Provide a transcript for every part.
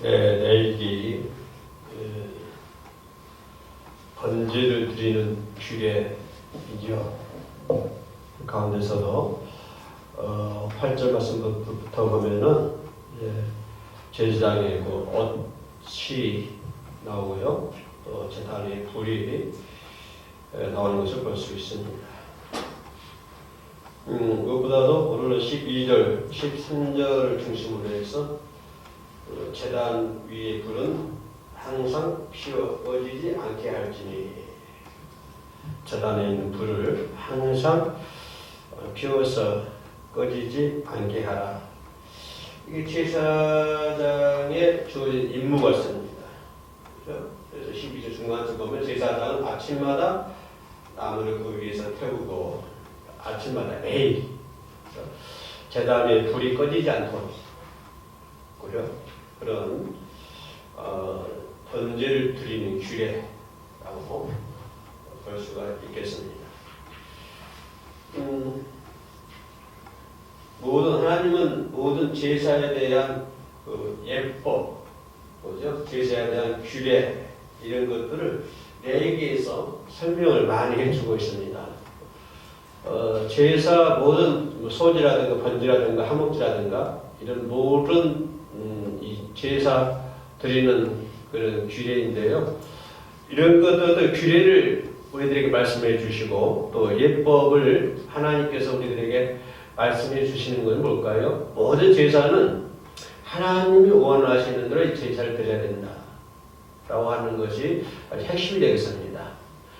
네, 내일이 번제를 드리는 규례이죠. 가운데서도 8절 말씀부터 보면은 제사장의 그 옷이 나오고요. 또 제단의 불이 나오는 것을 볼 수 있습니다. 무엇보다도 오늘은 12절, 13절을 중심으로 해서 제단 위의 불은 항상 피워 꺼지지 않게 할지니, 제단에 있는 불을 항상 피워서 꺼지지 않게 하라. 이게 제사장의 주어진 임무 같습니다. 그렇죠? 그래서 12절 중간쯤 보면 제사장은 아침마다 나무를 그 위에서 태우고 아침마다 매일 제단에 불이 꺼지지 않도록 그런 번제를 드리는 규례라고 볼 수가 있겠습니다. 하나님은 모든 제사에 대한 그 예법, 제사에 대한 규례 이런 것들을 레위기에서 설명을 많이 해주고 있습니다. 제사 모든 소지라든가 번제라든가 화목제라든가 이런 모든 이 제사 드리는 그런 규례인데요. 이런 것들 규례를 우리들에게 말씀해 주시고 또 예법을 하나님께서 우리들에게 말씀해 주시는 건 뭘까요? 모든 제사는 하나님이 원하시는 대로 제사를 드려야 된다 라고 하는 것이 핵심이 되겠습니다.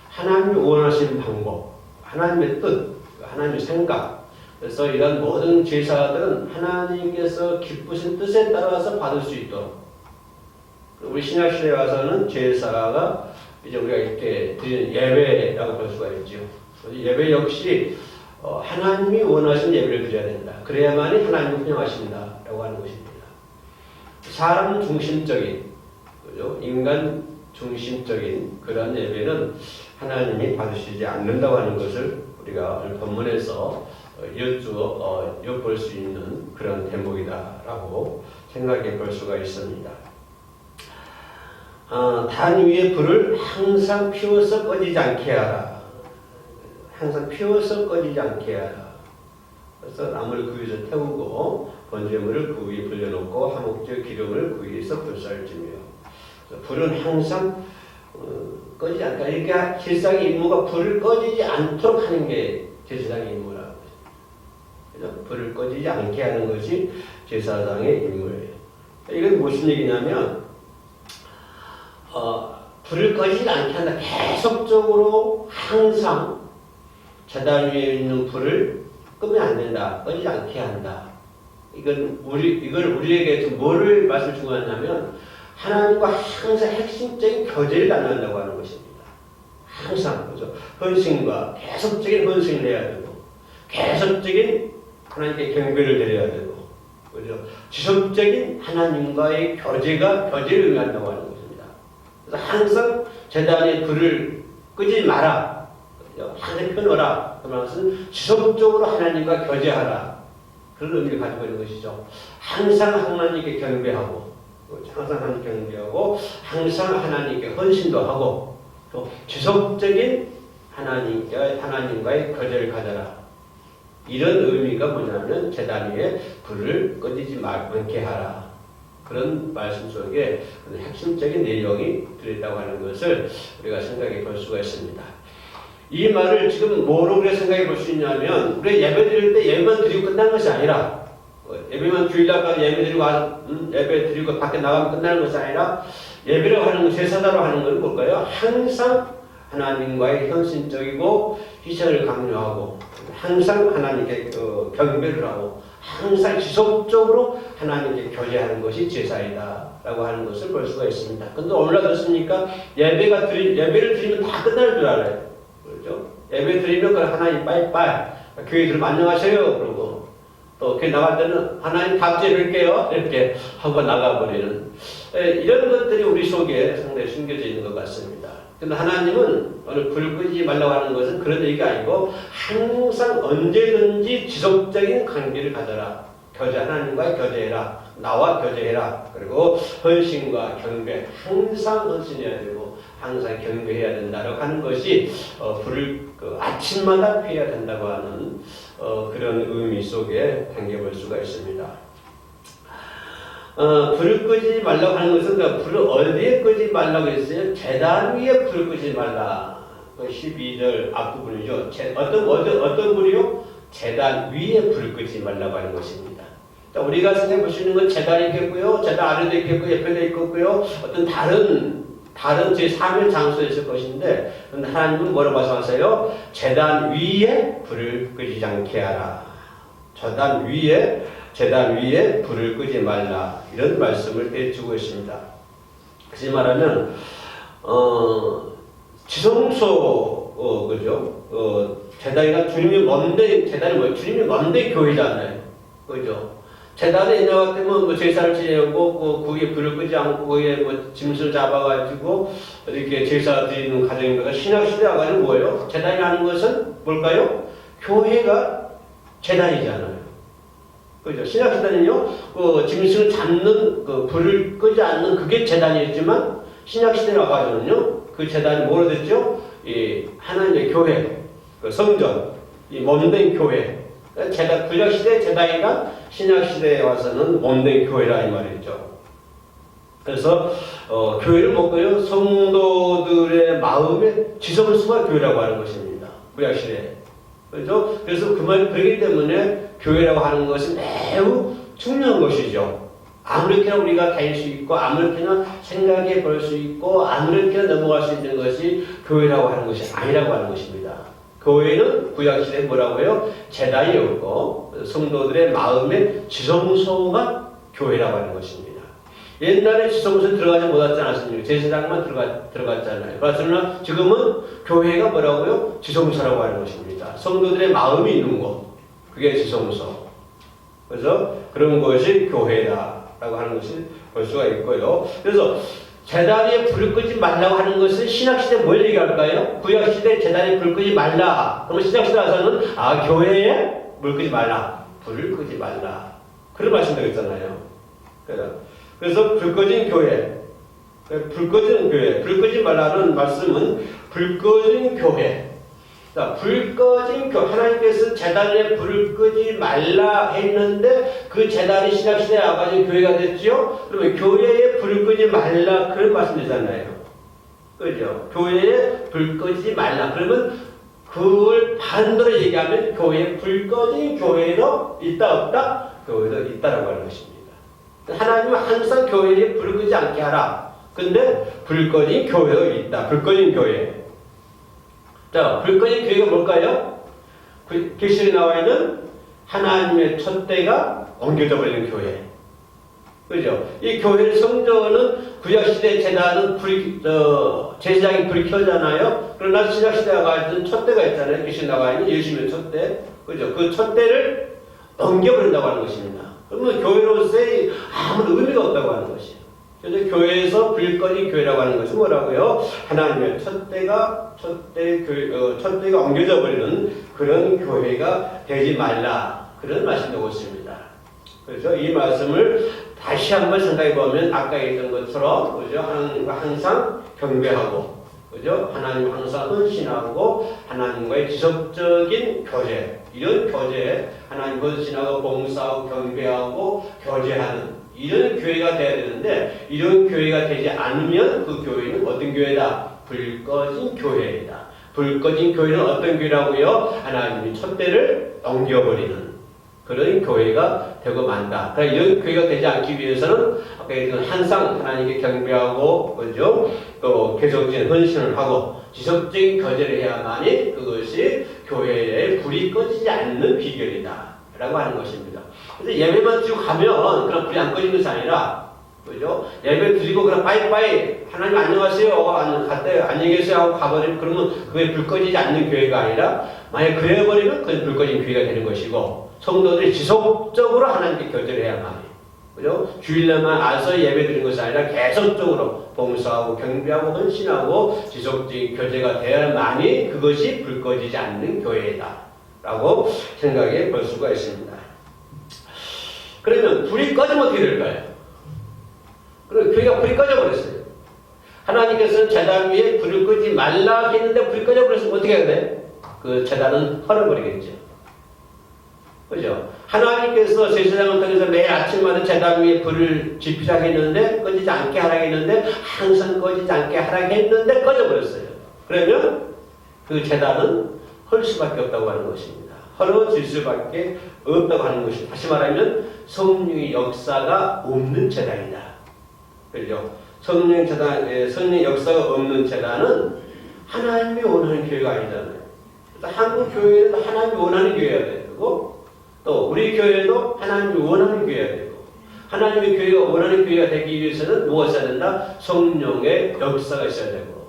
하나님이 원하시는 방법, 하나님의 뜻, 하나님의 생각. 그래서 이런 모든 제사들은 하나님께서 기쁘신 뜻에 따라서 받을 수 있도록, 우리 신약시대에 와서는 제사가 이제 우리가 이렇게 드리는 예배라고 볼 수가 있죠. 예배 역시 하나님이 원하시는 예배를 드려야 된다. 그래야만이 하나님이 환영하신다라고 하는 것입니다. 사람 중심적인, 그죠? 인간 중심적인 그런 예배는 하나님이 받으시지 않는다고 하는 것을 우리가 오늘 본문에서 엿볼 수 있는 그런 대목이다라고 생각해 볼 수가 있습니다. 단 위에 불을 항상 피워서 꺼지지 않게 하라. 항상 피워서 꺼지지 않게 하라. 그래서 나무를 그 위에서 태우고 번제물을 그 위에 불려놓고 화목제 기름을 그 위에서 불살지며, 불은 항상 꺼지지 않다. 이렇게 제사장의 임무가 불을 꺼지지 않도록 하는 게 제사장의 임무라고. 불을 꺼지지 않게 하는 것이 제사장의 임무예요. 이건 무슨 얘기냐면 불을 꺼지지 않게 한다. 계속적으로 항상 제단 위에 있는 불을 끄면 안 된다. 꺼지지 않게 한다. 이걸 우리에게 뭐를 말씀 주고 하냐면 하나님과 항상 핵심적인 교제를 나눈다고 하는 것입니다. 항상, 그죠? 헌신과 계속적인 헌신을 해야 되고, 계속적인 하나님께 경배를 드려야 되고, 그죠? 지속적인 하나님과의 교제를 의미한다고 하는 것입니다. 그래서 항상 제단에 불을 끄지 마라. 항상 펴놓으라. 그 말은 지속적으로 하나님과 교제하라. 그런 의미를 가지고 있는 것이죠. 항상 하나님께 경배하고, 항상 하나님께 경배하고, 항상 하나님께 헌신도 하고, 또 지속적인 하나님과의 교제를 가져라. 이런 의미가 뭐냐면 제단 위에 불을 꺼지지 않게 하라. 그런 말씀 속에 핵심적인 내용이 들어있다고 하는 것을 우리가 생각해 볼 수가 있습니다. 이 말을 지금 뭐로 우리가 생각해 볼 수 있냐면, 우리가 예배 드릴 때 예배만 드리고 끝나는 것이 아니라, 예배만 주일날 가서 예배 드리고 예배 드리고 밖에 나가면 끝나는 것이 아니라, 예배라고 하는 것, 제사다라고 하는 건 뭘까요? 항상 하나님과의 현신적이고 희생을 강요하고, 항상 하나님께 경배를 하고, 항상 지속적으로 하나님께 교제하는 것이 제사이다 라고 하는 것을 볼 수가 있습니다. 근데 오늘날 그렇습니까? 예배를 드리면 다 끝날 줄 알아요. 그렇죠? 예배 드리면 하나님 빠이빠이, 교회 들으면 안녕하세요 그러고, 또 교회 나갈 때는 하나님 다음 주에 뵐게요 이렇게 하고 나가버리는 이런 것들이 우리 속에 상당히 숨겨져 있는 것 같습니다. 근데 하나님은 오늘 불 끄지 말라고 하는 것은 그런 얘기가 아니고 항상 언제든지 지속적인 관계를 가져라. 하나님과 교제해라. 나와 교제해라. 그리고 헌신과 경배, 항상 헌신해야 되고 항상 경배해야 된다라고 하는 것이 불을 아침마다 피해야 된다고 하는 그런 의미 속에 담겨볼 수가 있습니다. 불을 끄지 말라고 하는 것은 불을 어디에 끄지 말라고 했어요? 제단 위에 불을 끄지 말라. 12절 앞부분이죠. 어떤 불이요? 제단 위에 불을 끄지 말라고 하는 것입니다. 우리가 생각해 볼 수 있는 건 제단이 있겠고요. 제단 아래도 있겠고 옆에도 있겠고요. 어떤 다른 제3의 장소에 있을 것인데 하나님은 뭐라고 말씀하세요? 제단 위에 불을 끄지 않게 하라. 제단 위에 불을 끄지 말라. 이런 말씀을 해주고 있습니다. 다시 말하면 지성소 그죠? 제단이가 주님이 먼데 제단이 뭐예요? 주님이 먼데 교회잖아요. 그죠? 제단에 있는 것 때문에 뭐 제사를 지내고 거기에 불을 끄지 않고 거기에 뭐 짐승을 잡아가지고 이렇게 제사 드리는 가정인가 신학시대 와가지고 뭐예요? 제단이라는 것은 뭘까요? 교회가 제단이잖아요. 그죠? 신학시대는요, 짐승을 잡는 불을 끄지 않는 그게 제단이었지만 신학시대에 와가지고는요, 그 제단이 뭐로 됐죠? 하나님의 교회, 성전, 몸된 교회. 구약시대 제단이가 신약시대에 와서는 몸된 교회라 이 말이죠. 그래서 교회를 먹고요, 성도들의 마음의 지성소가 교회라고 하는 것입니다. 구약시대에. 그렇죠? 그래서 그렇기 때문에 교회라고 하는 것은 매우 중요한 것이죠. 아무렇게나 우리가 다닐 수 있고 아무렇게나 생각해 볼 수 있고 아무렇게나 넘어갈 수 있는 것이 교회라고 하는 것이 아니라고 하는 것입니다. 교회는 구약시대에 뭐라고요? 제단이었고 성도들의 마음의 지성소가 교회라고 하는 것입니다. 옛날에 지성소에 들어가지 못하지 않았습니까? 제사장만 들어갔잖아요. 그러나 지금은 교회가 뭐라고요? 지성소라고 하는 것입니다. 성도들의 마음이 있는 곳, 그게 지성소. 그래서 그런 것이 교회다라고 하는 것을 볼 수가 있고요. 그래서 제단에 불을 끄지 말라고 하는 것은 신약시대 뭘 얘기할까요? 구약시대 제단에 불 끄지 말라. 그러면 신약시대 와서는 교회에 불 끄지 말라. 불을 끄지 말라. 그런 말씀 되겠잖아요. 그래서 불 꺼진 교회. 불 끄지 말라는 말씀은 불 꺼진 교회. 불 꺼진 교회. 하나님께서 제단에 불을 끄지 말라 했는데 그 제단이 신약시대에 와가지고 교회가 됐죠? 그러면 교회에 불을 끄지 말라. 그런 말씀이잖아요. 그죠? 교회에 불 끄지 말라. 그러면 그걸 반대로 얘기하면 교회에 불 꺼진 교회도 있다 없다? 교회도 있다라고 하는 것입니다. 하나님은 항상 교회에 불을 끄지 않게 하라. 근데 불 꺼진 교회도 있다. 불 꺼진 교회. 자, 불 꺼진 교회가 뭘까요? 계시록에 나와 있는 하나님의 촛대가 옮겨져 버리는 교회. 그죠? 이 교회의 성전은 구약시대 제단은 제사장이 불이 켜잖아요. 그러나 신약시대에 가진 촛대가 있잖아요. 계시록에 나와 있는 예수님의 촛대. 그죠? 그 촛대를 옮겨버린다고 하는 것입니다. 그러면 교회로서의 아무런 의미가 없다고 하는 것이에요. 그래서 교회에서 불 꺼진 교회라고 하는 것은 뭐라고요? 하나님의 촛대가 옮겨져 버리는 그런 교회가 되지 말라. 그런 말씀이 되고 있습니다. 그래서 이 말씀을 다시 한번 생각해 보면 아까 얘기했던 것처럼 그죠? 하나님과 항상 경배하고 그죠? 하나님 항상 헌신하고 하나님과의 지속적인 교제, 이런 교제, 하나님 헌신하고 봉사하고 경배하고 교제하는 이런 교회가 돼야 되는데 이런 교회가 되지 않으면 그 교회는 어떤 교회다? 불 꺼진 교회이다. 불 꺼진 교회는 어떤 교회라고요? 하나님이 촛대를 옮겨버리는 그런 교회가 되고 만다. 그러니까 이런 교회가 되지 않기 위해서는 아까 얘기했던 항상 하나님께 경배하고 그죠? 또 계속적인 헌신을 하고 지속적인 교제를 해야만이 그것이 교회에 불이 꺼지지 않는 비결이다 라고 하는 것입니다. 그래서 예배만 드리고 가면 그냥 불이 안 꺼진 것이 아니라 그죠? 예배 드리고 그냥 빠이빠이 하나님 안녕하세요 갔다 안녕히 계세요 하고 가버리면 그러면 그게 불 꺼지지 않는 교회가 아니라 만약 그래버리면 그건 불 꺼진 교회가 되는 것이고 성도들이 지속적으로 하나님께 교제를 해야만 해요. 그죠? 주일날만 와서 예배 드리는 것이 아니라 계속적으로 봉사하고 경배하고 헌신하고 지속적인 교제가 되어야만이 그것이 불 꺼지지 않는 교회다 라고 생각해 볼 수가 있습니다. 그러면 불이 꺼지면 어떻게 될까요? 그럼 교회가 불이 꺼져버렸어요. 하나님께서는 제단 위에 불을 끄지 말라 했는데 불이 꺼져버렸으면 어떻게 해야 돼? 그 제단은 헐어버리겠죠. 그죠? 하나님께서 제사장을 통해서 매일 아침마다 제단 위에 불을 지피라고 했는데 꺼지지 않게 하라고 했는데 항상 꺼지지 않게 하라고 했는데 꺼져버렸어요. 그러면 그 제단은 헐 수밖에 없다고 하는 것입니다. 헐어질 수밖에 없다고 하는 것입니다. 다시 말하면 성령의 역사가 없는 제단이다. 그죠? 성령 역사가 없는 제단은 하나님이 원하는 교회가 아니잖아요. 한국 교회는 하나님이 원하는 교회가 되고 또 우리 교회도 하나님이 원하는 교회가 되고 하나님의 교회가 원하는 교회가 되기 위해서는 무엇이 있어야 된다? 성령의 역사가 있어야 되고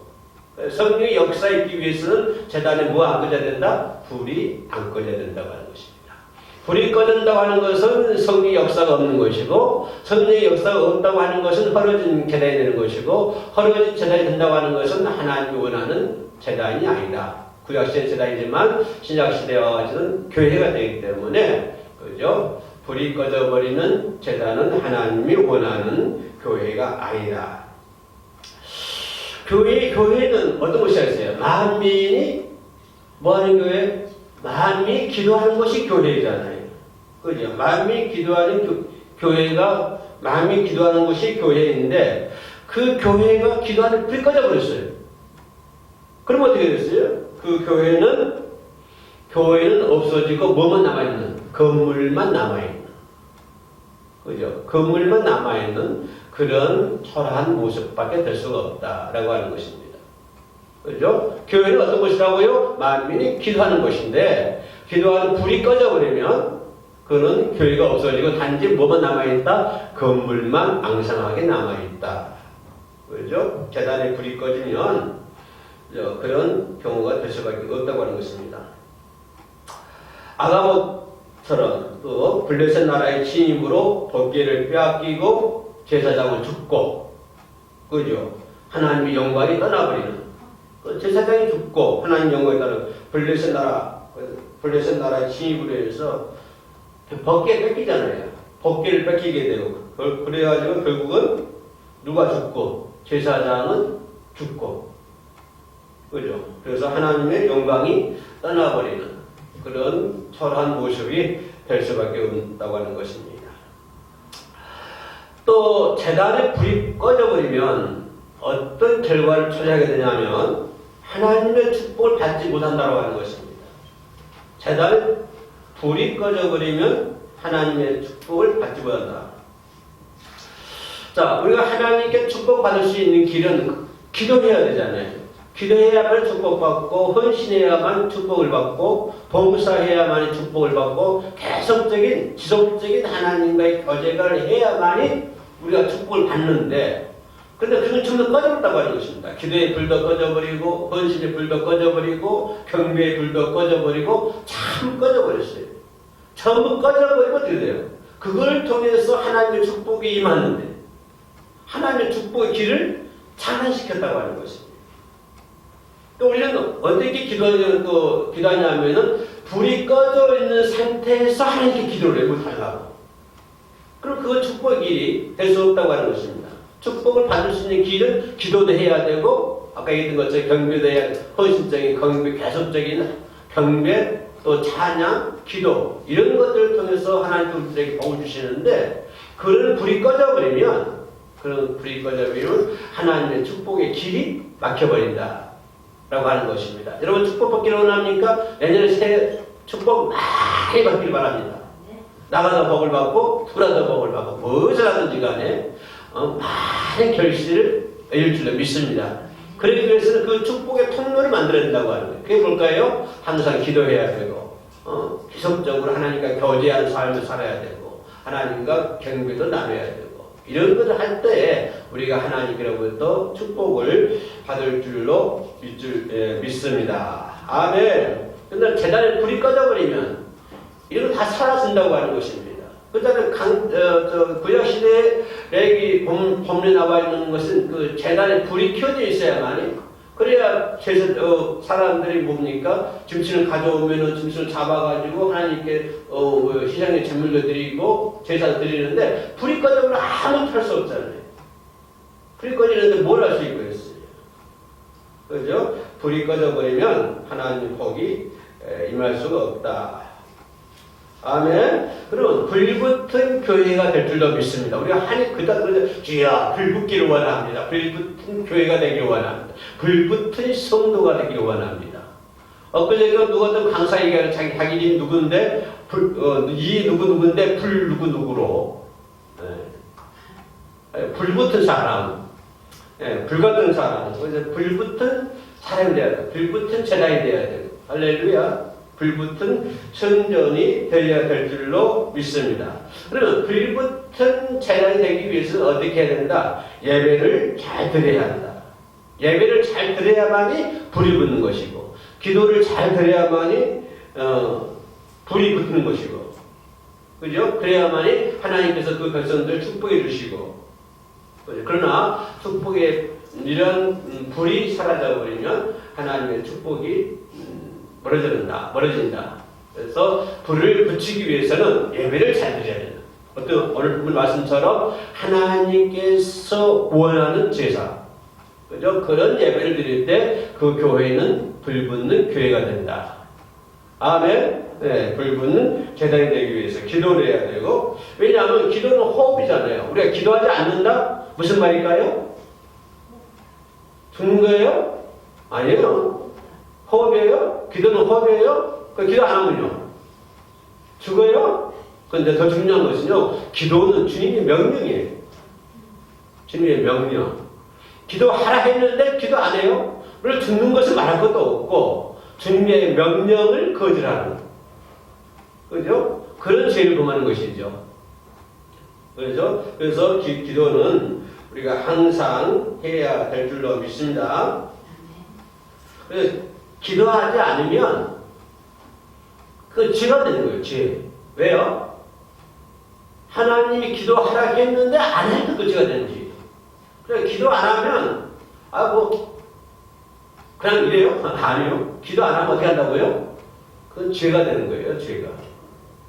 성령의 역사가 있기 위해서는 제단에 뭐가 안 꺼져야 된다? 불이 안 꺼져야 된다고 하는 것입니다. 불이 꺼진다고 하는 것은 성령의 역사가 없는 것이고 성령의 역사가 없다고 하는 것은 헐어진 제단이 되는 것이고 헐어진 제단이 된다고 하는 것은 하나님이 원하는 제단이 아니다. 구약시대 제단이지만 신약시대와 같이는 교회가 되기 때문에 그죠? 불이 꺼져버리는 제단은 하나님이 원하는 교회가 아니다. 교회는 어떤 것이 있어요? 만민이 뭐하는 교회? 만민이 기도하는 것이 교회잖아요. 그죠? 만민이 기도하는 교회가 만민이 기도하는 것이 교회인데 그 교회가 기도하는 불이 꺼져버렸어요. 그럼 어떻게 됐어요? 그 교회는 없어지고 뭐만 남아있는? 건물만 남아있는. 그죠? 건물만 남아있는 그런 초라한 모습밖에 될 수가 없다라고 하는 것입니다. 그죠? 교회는 어떤 것이라고요? 만민이 기도하는 것인데 기도하는 불이 꺼져버리면 그는 교회가 없어지고 단지 뭐만 남아있다? 건물만 앙상하게 남아있다. 그죠? 제단에 불이 꺼지면 그런 경우가 될 수밖에 없다고 하는 것입니다. 아가봇처럼 또 블레셋 나라의 침입으로 법궤를 빼앗기고 제사장을 죽고 그죠? 하나님의 영광이 떠나버리는 제사장이 죽고 하나님의 영광이 떠나는 블레셋 나라의 침입으로 해서 법궤 뺏기잖아요. 법궤를 뺏기게 되고 그래가지고 결국은 누가 죽고 제사장은 죽고 그죠? 그래서 하나님의 영광이 떠나버리는 그런 초라한 모습이 될 수밖에 없다고 하는 것입니다. 또 제단에 불이 꺼져버리면 어떤 결과를 초래하게 되냐면 하나님의 축복을 받지 못한다고 하는 것입니다. 제단에 불이 꺼져버리면 하나님의 축복을 받지 못한다. 자, 우리가 하나님께 축복받을 수 있는 길은 기도해야 되잖아요. 기도해야만 축복받고 헌신해야만 축복을 받고 봉사해야만 축복을 받고 계속적인 지속적인 하나님과의 교제를 해야만이 우리가 축복을 받는데 근데 그건 전부 꺼져버렸다고 하는 것입니다. 기도의 불도 꺼져버리고 헌신의 불도 꺼져버리고 경배의 불도 꺼져버리고 참 꺼져버렸어요. 전부 꺼져버리면 어떻게 돼요? 그걸 통해서 하나님의 축복이 임하는데 하나님의 축복의 길을 차단시켰다고 하는 것입니다. 또 우리는 어떻게 기도하냐면은 불이 꺼져 있는 상태에서 하나님께 기도를 해달라고. 그럼 그건 축복의 길이 될 수 없다고 하는 것입니다. 축복을 받을 수 있는 길은 기도도 해야 되고 아까 얘기했던 것처럼 경배도 해야 되고 헌신적인 경배, 계속적인 경배, 또 찬양, 기도 이런 것들을 통해서 하나님께 우리들에게 복을 주시는데 그런 불이 꺼져버리면 하나님의 축복의 길이 막혀버린다. 라고 하는 것입니다. 여러분 축복 받기를 원합니까? 내년에 새 축복 많이 받기를 바랍니다. 나가서 복을 받고 돌아서 복을 받고 무엇을 하든지 간에 많은 결실을 얻을 줄로 믿습니다. 그러기 위해서는 그 축복의 통로를 만들어야 된다고 하는 거예요. 그게 뭘까요? 항상 기도해야 되고 계속적으로 하나님과 교제하는 삶을 살아야 되고 하나님과 경배도 나눠야 되고 이런 것을 할 때에 우리가 하나님께로부터 축복을 받을 줄로 믿습니다. 아멘. 근데 제단에 불이 꺼져버리면 이건 다 사라진다고 하는 것입니다. 그다음에 구약시대에 본문에 나와 있는 것은 그 제단에 불이 켜져 있어야만이 그래야 사람들이 뭡니까? 짐승을 가져오면은 짐승을 잡아가지고 하나님께 시장에 제물로 드리고 제사 드리는데 불이 꺼져버리면 아무것도 할 수 없잖아요. 불이 꺼지는데 뭘 할 수 있겠어요? 그죠? 불이 꺼져버리면 하나님 복이 임할 수가 없다. 아멘. 그럼 불붙은 교회가 될 줄로 믿습니다. 우리가 그러자 주야 불붙기를 원합니다. 불붙은 교회가 되기를 원합니다. 불붙은 성도가 되기를 원합니다. 엊그제가 누구든 강사 얘기하는 자기 이름이 누군데 이 누구인데 불 누구로 불붙은 사람, 불같은 사람, 불붙은 사람이 돼야 돼. 불붙은 제단이 돼야 돼. 할렐루야. 불붙은 성전이 되어야 될 줄로 믿습니다. 그러면 불붙은 제단이 되기 위해서는 어떻게 해야 된다? 예배를 잘 드려야 한다. 예배를 잘 드려야만이 불이 붙는 것이고, 기도를 잘 드려야만이 불이 붙는 것이고, 그죠? 그래야만이 하나님께서 그 백성들 축복해 주시고, 그러나 축복의 이런 불이 사라져버리면 하나님의 축복이 멀어진다. 그래서 불을 붙이기 위해서는 예배를 잘 드려야 된다. 오늘 본문 말씀처럼 하나님께서 원하는 제사, 그죠? 그런 예배를 드릴 때 그 교회는 불붙는 교회가 된다. 아멘. 네, 불붙는 제단이 되기 위해서 기도를 해야 되고, 왜냐하면 기도는 호흡이잖아요. 우리가 기도하지 않는다? 무슨 말일까요? 죽는 거예요? 아니에요. 호흡이에요? 기도는 호흡이에요? 그 기도 안 하면요? 죽어요? 그런데 더 중요한 것은요, 기도는 주님의 명령이에요. 주님의 명령. 기도하라 했는데 기도 안 해요? 그래서 죽는 것을 말할 것도 없고, 주님의 명령을 거절하는. 그죠? 그런 죄를 범하는 것이죠. 그렇죠? 그래서 기도는 우리가 항상 해야 될 줄로 믿습니다. 그래서 기도하지 않으면 그 죄가 되는 거예요. 죄. 왜요? 하나님이 기도하라 했는데 안 해도 그 죄가 되는 죄예요. 그래 기도 안 하면 그냥 이래요? 아니요. 기도 안 하면 어떻게 한다고요? 그건 죄가 되는 거예요. 죄가.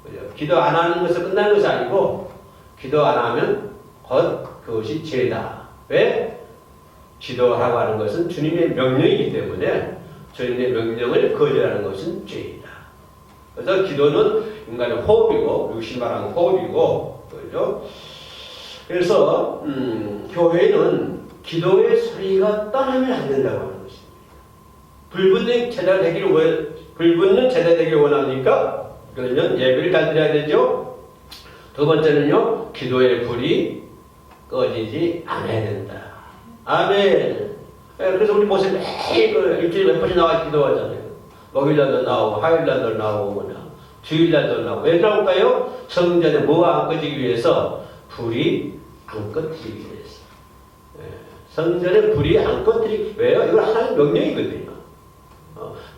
그죠? 기도 안 하는 것은 끝나는 것이 아니고 기도 안 하면 그것이 죄다. 왜? 기도하라고 하는 것은 주님의 명령이기 때문에 주님의 명령을 거절하는 것은 죄이다. 그래서 기도는 인간의 호흡이고, 육신말하는 호흡이고, 그죠? 그래서 교회는 기도의 소리가 떠나면 안 된다고 하는 것입니다. 불붙는 제자 되기를 원합니까? 그러면 예배를 잘 드려야 되죠. 두 번째는요, 기도의 불이 꺼지지 않아야 된다. 아멘. 그래서 우리 모습 매일 일주일에 몇 번씩 나와 기도하잖아요. 목요일날도 나오고, 화요일날도 나오고, 주일날도 나오고. 왜 나올까요? 성전에 뭐가 안 꺼지기 위해서? 불이 안 꺼지기 위해서. 성전에 불이 안 꺼지기 왜요? 이건 하나님의 명령이거든요.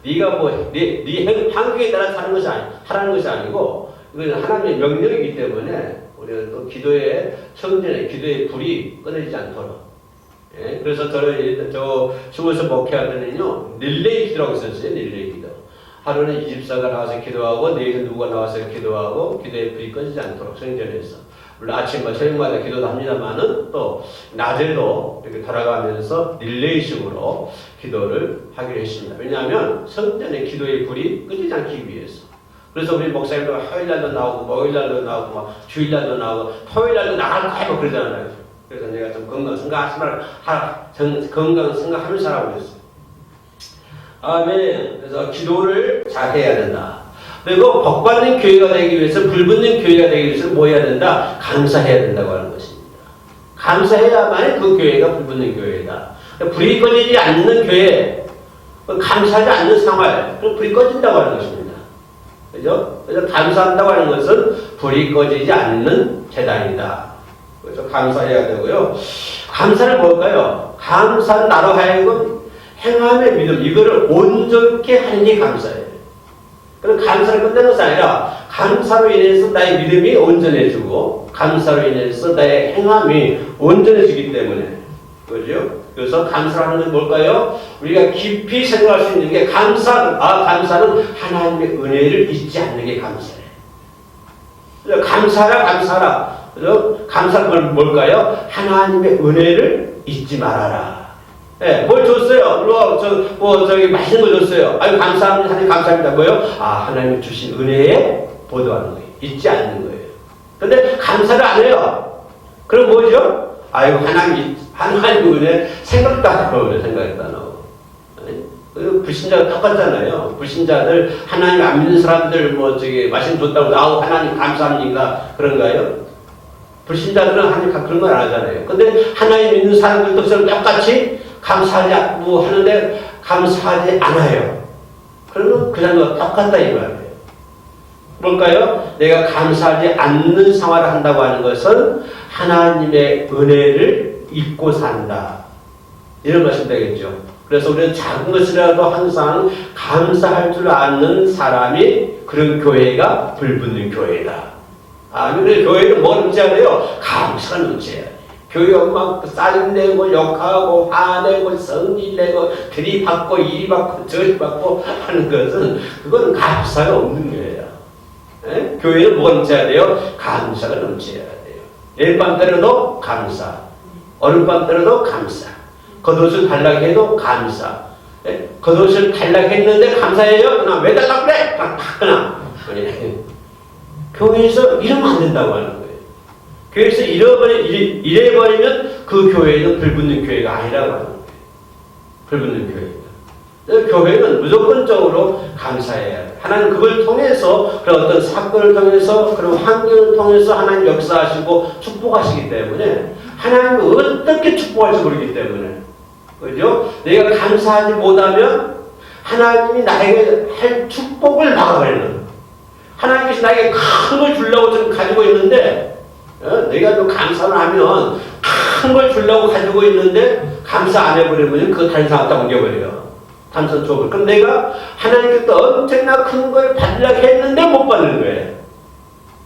네가 네 한국에 따라 하라는 것이 아니고, 이건 하나님의 명령이기 때문에 우리는 또 성전에 기도의 불이 꺼지지 않도록. 그래서 저 죽어서 목회할 때는요, 릴레이 기도라고 있었어요. 릴레이 기도. 하루는 20사가 나와서 기도하고, 내일은 누가 나와서 기도하고, 기도의 불이 꺼지지 않도록 성전에서. 물론 아침마다 저녁마다 기도도 합니다만은 또 낮에도 이렇게 돌아가면서 릴레이식으로 기도를 하기로 했습니다. 왜냐하면 성전의 기도의 불이 꺼지지 않기 위해서. 그래서 우리 목사님도 화요일날도 나오고, 목요일날도 나오고, 주일날도 나오고, 토요일날도 나갈 거 해고 그러잖아요. 그래서 내가 좀 건강 생각하면서 하라고 그랬어요. 아멘. 그래서 기도를 잘 해야 된다. 그리고 복받는 교회가 되기 위해서, 불붙는 교회가 되기 위해서 뭐 해야 된다? 감사해야 된다고 하는 것입니다. 감사해야만 그 교회가 불붙는 교회다. 불이 꺼지지 않는 교회, 감사하지 않는 생활, 그럼 불이 꺼진다고 하는 것입니다. 그죠? 그래서 감사한다고 하는 것은 불이 꺼지지 않는 재단이다. 그래서 감사해야 되고요. 감사는 뭘까요? 감사는 나로 하여금 행함의 믿음, 이거를 온전케 하는 게 감사예요. 그럼 감사를 끝내는 것이 아니라 감사로 인해서 나의 믿음이 온전해지고 감사로 인해서 나의 행함이 온전해지기 때문에, 그죠? 그래서 감사라는 건 뭘까요? 우리가 깊이 생각할 수 있는 게 감사는 하나님의 은혜를 잊지 않는 게 감사예요. 감사라. 그래서 감사는 뭘까요? 하나님의 은혜를 잊지 말아라. 예, 뭘 줬어요? 저기 맛있는 거 줬어요. 아유, 감사합니다. 하나님 감사합니다. 뭐요? 하나님 주신 은혜에 보도하는 거예요. 잊지 않는 거예요. 근데 감사를 안 해요. 그럼 뭐죠? 아유, 하나님 은혜 생각도 안 하고, 생각도 안 하고. 불신자가 똑같잖아요. 불신자들, 하나님 안 믿는 사람들, 맛있는 거 줬다고, 하나님 감사합니다. 그런가요? 불신자들은 하나님 그런 걸 안 하잖아요. 근데 하나님 믿는 사람들도 똑같이 감사하지 하는데 감사하지 않아요. 그러면 그 사람과 똑같다 이 말이에요. 뭘까요? 내가 감사하지 않는 생활을 한다고 하는 것은 하나님의 은혜를 잊고 산다. 이런 것이 되겠죠. 그래서 우리는 작은 것이라도 항상 감사할 줄 아는 사람이 그런 교회가 불붙는 교회다. 근데 교회는 뭐 넘쳐야 돼요? 감사가 넘쳐야 돼요. 교회가 막 짜증내고 욕하고 화내고 성질내고 들이받고 이리받고 저리받고 하는 것은 그건 감사가 없는 거예요. 에? 교회는 뭐가 넘쳐야 돼요? 감사가 넘쳐야 돼요. 내일 밤 때려도 감사, 오늘밤 때려도 감사, 겉옷을 달라고 해도 감사. 겉옷을 달라고 했는데 감사해요? 그냥 왜 달라고 그래? 그냥 교회에서 이러면 안 된다고 하는 거예요. 교회에서 이래버리면 그 교회는 불붙는 교회가 아니라고 하는 거예요. 불붙는 교회가. 교회는 무조건적으로 감사해야 돼요. 하나님 그걸 통해서, 그런 어떤 사건을 통해서, 그런 환경을 통해서 하나님 역사하시고 축복하시기 때문에, 하나님은 어떻게 축복할지 모르기 때문에, 그죠? 내가 감사하지 못하면 하나님이 나에게 할 축복을 막아버리는, 하나님께서 나에게 큰 걸 주려고 좀 가지고 있는데, 내가 또 감사를 하면 큰 걸 주려고 가지고 있는데 감사 안 해버리면 그거 다른 사람한테 옮겨버려요. 감사 줘버려. 그럼 내가 하나님께서 엄청나 큰 걸 받으려고 했는데 못 받는 거예요.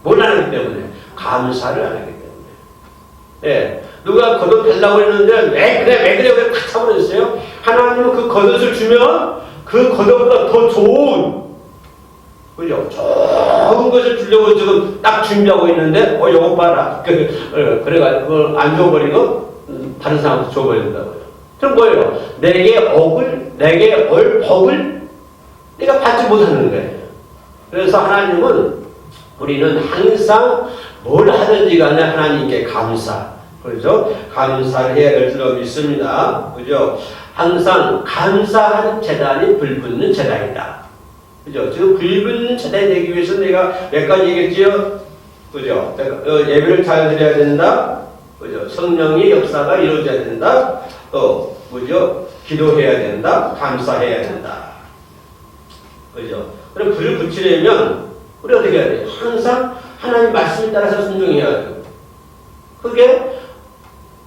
뭘 안 하기 때문에? 감사를 안 하기 때문에. 예. 누가 겉옷 달라고 했는데 왜 그래 탁 차버렸어요. 하나님은 그 겉옷을 주면 그 겉옷보다 더 좋은, 그죠? 좋은 것을 주려고 지금 딱 준비하고 있는데, 요거 봐라. 그래가지고 그걸 안 줘버리고, 다른 사람한테 줘버린다고요. 그럼 뭐예요? 내게 올 복을 내가 받지 못하는 거예요. 그래서 하나님은, 우리는 항상 뭘 하든지 간에 하나님께 감사. 그렇죠? 감사를 해야 될 줄 믿습니다. 그죠? 항상 감사하는 재단이 불붙는 재단이다. 그죠? 지금 불붙는 재단이 되기 위해서 내가 몇 가지 얘기했지요? 그죠? 예배를 잘 드려야 된다. 그죠? 성령의 역사가 이루어져야 된다. 또, 그죠? 기도해야 된다. 감사해야 된다. 그죠? 그럼 불을 붙이려면, 우리 어떻게 해야 돼요? 항상 하나님 말씀에 따라서 순종해야 돼요. 그게,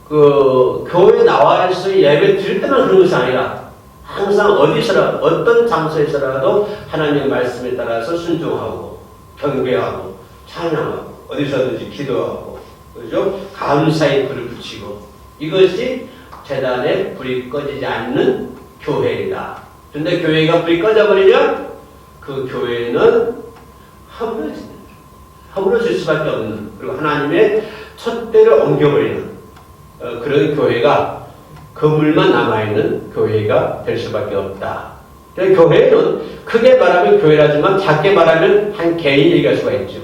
교회에 나와서 예배 드릴 때만 그런 것이 아니라, 항상 어디서라도, 어떤 장소에서라도 하나님의 말씀에 따라서 순종하고, 경배하고, 찬양하고, 어디서든지 기도하고, 그죠? 감사의 불을 붙이고, 이것이 재단에 불이 꺼지지 않는 교회이다. 근데 교회가 불이 꺼져버리면 그 교회는 허물어질 수밖에 없는, 그리고 하나님의 촛대를 옮겨버리는 그런 교회가, 그물만 남아있는 교회가 될 수밖에 없다. 교회는 크게 말하면 교회라지만 작게 말하면 한 개인이 얘기할 수가 있죠.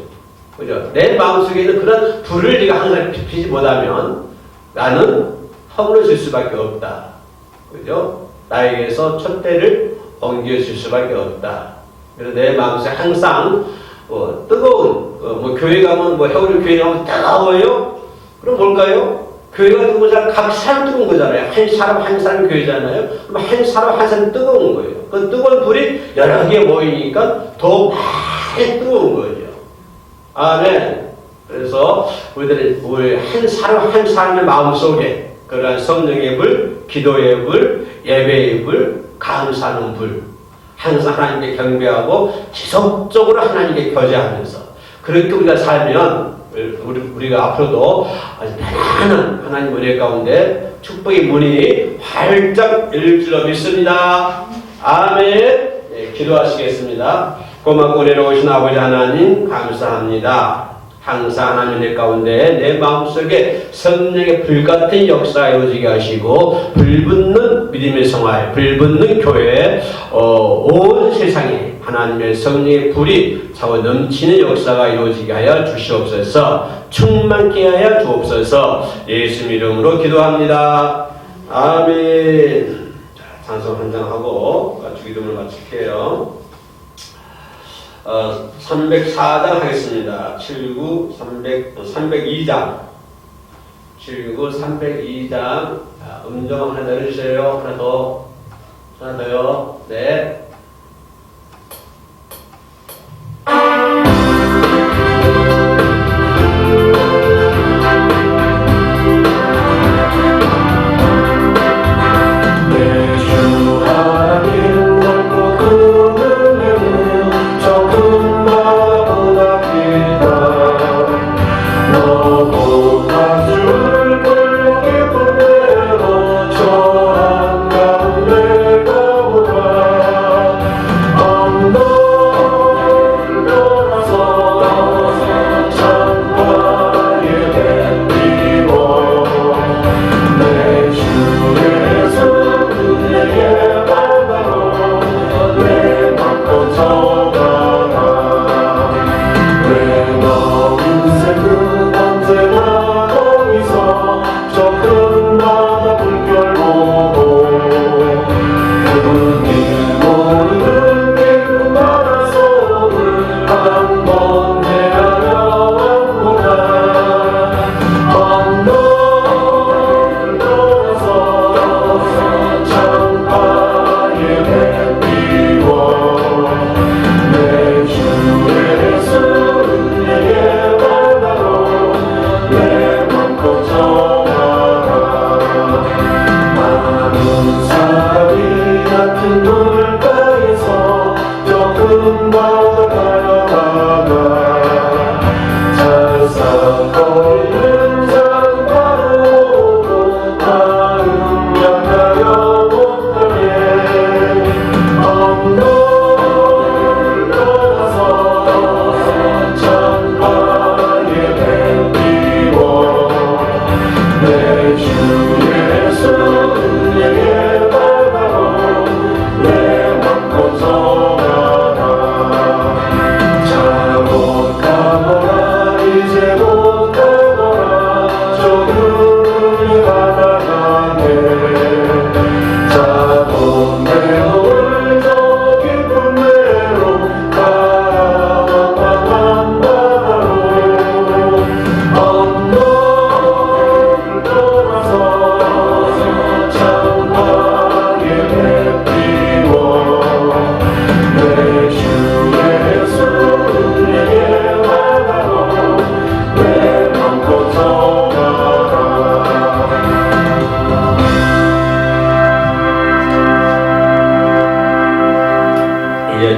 그죠? 내 마음속에 있는 그런 불을 네가 항상 피지 못하면 나는 허물어질 수밖에 없다. 그죠? 나에게서 촛대를 옮겨줄 수밖에 없다. 그래서 내 마음속에 항상 뜨거운, 교회 가면, 해오리 교회 가면 뜨거워요? 그럼 뭘까요? 교회가 뜨거운 거잖아요. 각 사람 뜨거운 거잖아요. 한 사람 한 사람 교회잖아요. 그럼 한 사람 한 사람 뜨거운 거예요. 그 뜨거운 불이 여러 개 모이니까 더 많이 뜨거운 거죠. 아멘. 그래서 우리 한 사람 한 사람의 마음속에 그러한 성령의 불, 기도의 불, 예배의 불, 감사하는 불, 항상 하나님께 경배하고 지속적으로 하나님께 교제하면서 그렇게 우리가 살면 우리가 앞으로도 아주 편안한 하나님 은혜 가운데 축복의 문이 활짝 열릴 줄로 믿습니다. 아멘. 네, 기도하시겠습니다. 고맙고 은혜로우신 아버지 하나님 감사합니다. 항상 하나님 내 가운데 내 마음속에 성령의 불같은 역사가 이루어지게 하시고 불붙는 믿음의 생활, 불붙는 교회, 온 세상에 하나님의 성령의 불이 차고 넘치는 역사가 이루어지게 하여 주시옵소서. 충만케 하여 주옵소서. 예수 이름으로 기도합니다. 아멘. 자, 찬송 한 장 하고 주기도문을 마칠게요. 304장 하겠습니다. 302장. 302장. 음정 하나 내려주세요. 하나 더요. 네.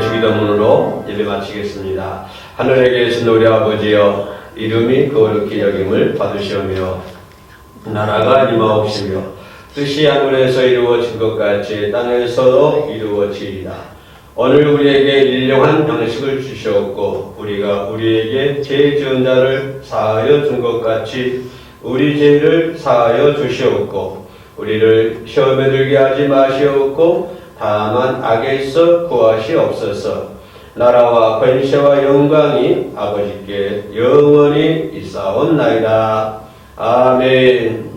주기도문으로 예배 마치겠습니다. 하늘에 계신 우리 아버지여, 이름이 거룩히 여김을 받으시오며 나라가 임하옵시며 뜻이 하늘에서 이루어진 것 같이 땅에서도 이루어지리이다. 오늘 우리에게 일용한 양식을 주시옵고 우리가 우리에게 죄 지은 자를 사하여 준 것 같이 우리 죄를 사하여 주시옵고 우리를 시험에 들게 하지 마시옵고 다만 악에서 구하시옵소서. 나라와 권세와 영광이 아버지께 영원히 있사옵나이다. 아멘.